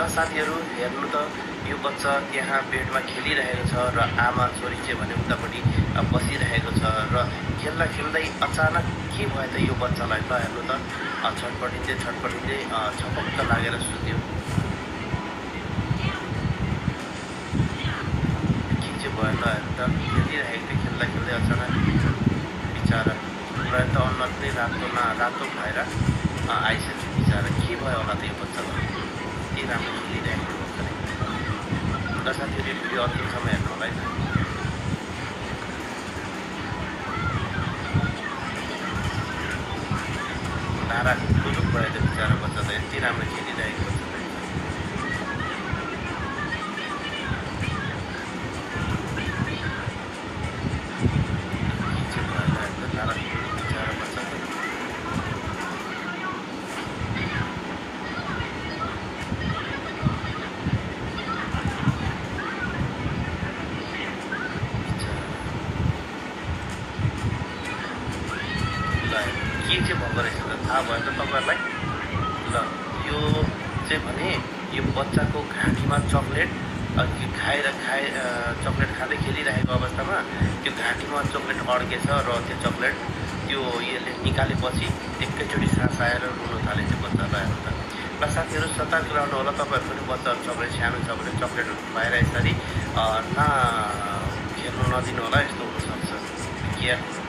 ल साथीहरू हेर्नु त यो बच्चा यहाँ बेडमा खेलिरहेको छ र आमा छोरी चाहिँ भने उतापट्टि बसिरहेको छ र खेल्दा खेल्दै अचानक के भयो त यो बच्चालाई त हेर्नु त छटपटिँदै छपक्क लागेर सुत्यो। के चाहिँ भयो त हेर्नु त खेलिरहेको थियो, खेल्दा खेल्दै अचानक बिचरा पुरा त अनुहार नै रातो भएर आइसक्यो बिचरा। के भयो होला त यो बच्चालाई, यति राम्रो खेलिरहेको बच्चाले। र साथीहरू भिडियो अन्तिमसम्म हेर्नु होला है। नारा टुलुक भयो त बिचरा बच्चा त, यति राम्रो खेलिरहेको बच्चा। के चाहिँ भएको रहेछ त थाहा भयो त तपाईँहरूलाई? ल यो चाहिँ भने यो बच्चाको घाँटीमा चक्लेट चक्लेट खाँदै खेलिरहेको अवस्थामा त्यो घाँटीमा चक्लेट अड्केछ र त्यो चक्लेट त्यो यसले निकालेपछि एकैचोटि सास आएर रुन थाले त्यो बच्चालाई। हेर्नु त ल साथीहरू सतर्क रहनु होला। तपाईँहरू पनि बच्चाहरू चक्लेट सानो छ भने चक्लेटहरू खुवाएर यसरी खेल्नु नदिनु होला, यस्तो हुनसक्छ।